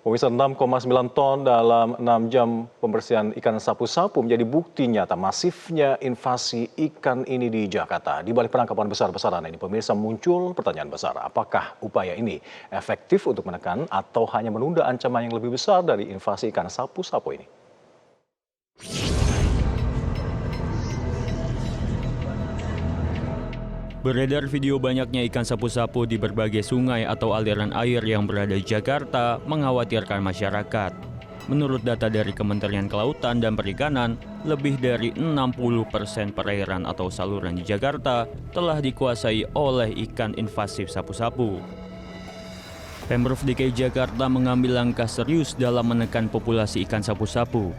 Pemirsa, 6,9 ton dalam 6 jam pembersihan ikan sapu-sapu menjadi bukti nyata masifnya invasi ikan ini di Jakarta. Di balik penangkapan besar-besaran ini, pemirsa, muncul pertanyaan besar. Apakah upaya ini efektif untuk menekan atau hanya menunda ancaman yang lebih besar dari invasi ikan sapu-sapu ini? Beredar video banyaknya ikan sapu-sapu di berbagai sungai atau aliran air yang berada di Jakarta mengkhawatirkan masyarakat. Menurut data dari Kementerian Kelautan dan Perikanan, lebih dari 60% perairan atau saluran di Jakarta telah dikuasai oleh ikan invasif sapu-sapu. Pemprov DKI Jakarta mengambil langkah serius dalam menekan populasi ikan sapu-sapu.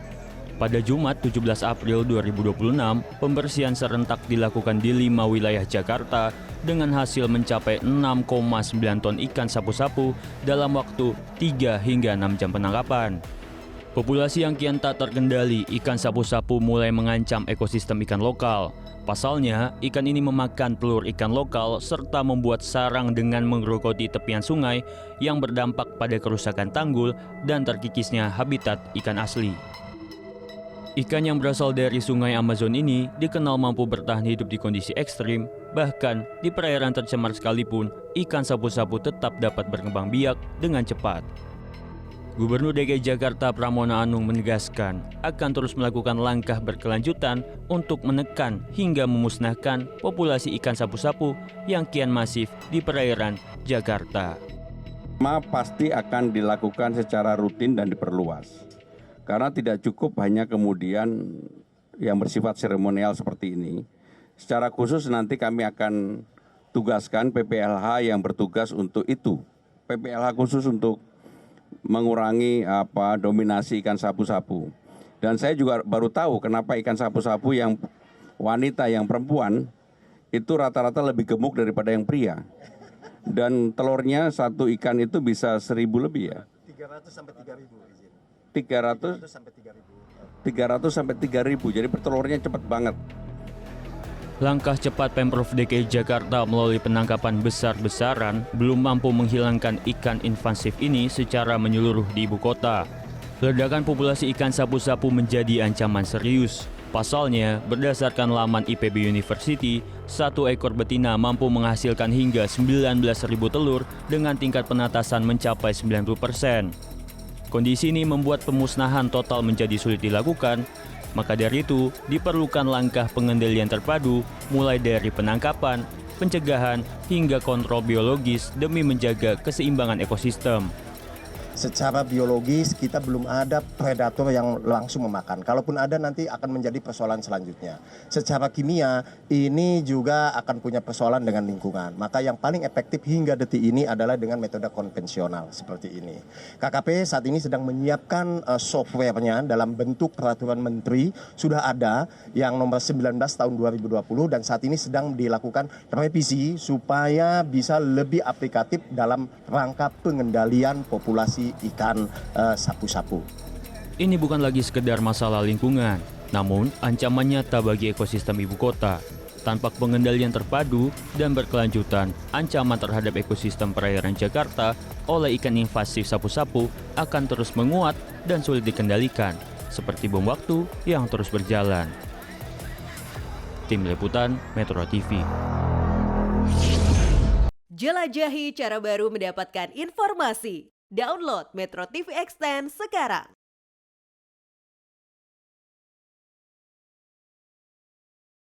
Pada Jumat 17 April 2026, pembersihan serentak dilakukan di 5 wilayah Jakarta dengan hasil mencapai 6,9 ton ikan sapu-sapu dalam waktu 3 hingga 6 jam penangkapan. Populasi yang kian tak terkendali, ikan sapu-sapu mulai mengancam ekosistem ikan lokal. Pasalnya, ikan ini memakan telur ikan lokal serta membuat sarang dengan menggerogoti tepian sungai yang berdampak pada kerusakan tanggul dan terkikisnya habitat ikan asli. Ikan yang berasal dari sungai Amazon ini dikenal mampu bertahan hidup di kondisi ekstrim, bahkan di perairan tercemar sekalipun, ikan sapu-sapu tetap dapat berkembang biak dengan cepat. Gubernur DKI Jakarta Pramono Anung menegaskan akan terus melakukan langkah berkelanjutan untuk menekan hingga memusnahkan populasi ikan sapu-sapu yang kian masif di perairan Jakarta. Pasti akan dilakukan secara rutin dan diperluas. Karena tidak cukup hanya kemudian yang bersifat seremonial seperti ini. Secara khusus nanti kami akan tugaskan PPLH yang bertugas untuk itu. PPLH khusus untuk mengurangi dominasi ikan sapu-sapu. Dan saya juga baru tahu kenapa ikan sapu-sapu yang wanita, yang perempuan, itu rata-rata lebih gemuk daripada yang pria. Dan telurnya satu ikan itu bisa 1.000 lebih ya. 300 sampai 3.000. 300 sampai 3.000, jadi bertelurnya cepat banget. Langkah cepat Pemprov DKI Jakarta melalui penangkapan besar-besaran belum mampu menghilangkan ikan invasif ini secara menyeluruh di ibu kota. Ledakan populasi ikan sapu-sapu menjadi ancaman serius. Pasalnya, berdasarkan laman IPB University, satu ekor betina mampu menghasilkan hingga 19.000 telur dengan tingkat penetasan mencapai 90%. Kondisi ini membuat pemusnahan total menjadi sulit dilakukan, maka dari itu diperlukan langkah pengendalian terpadu mulai dari penangkapan, pencegahan, hingga kontrol biologis demi menjaga keseimbangan ekosistem. Secara biologis kita belum ada predator yang langsung memakan. Kalaupun ada nanti akan menjadi persoalan selanjutnya. Secara kimia ini juga akan punya persoalan dengan lingkungan. Maka yang paling efektif hingga detik ini adalah dengan metode konvensional seperti ini. KKP saat ini sedang menyiapkan softwarenya dalam bentuk peraturan menteri sudah ada yang nomor 19 tahun 2020 dan saat ini sedang dilakukan revisi supaya bisa lebih aplikatif dalam rangka pengendalian populasi ikan sapu-sapu. Ini bukan lagi sekedar masalah lingkungan, namun ancaman nyata bagi ekosistem ibu kota. Tanpa pengendalian terpadu dan berkelanjutan, ancaman terhadap ekosistem perairan Jakarta oleh ikan invasif sapu-sapu akan terus menguat dan sulit dikendalikan, seperti bom waktu yang terus berjalan. Tim Liputan Metro TV. Jelajahi cara baru mendapatkan informasi. Download Metro TV Extend sekarang.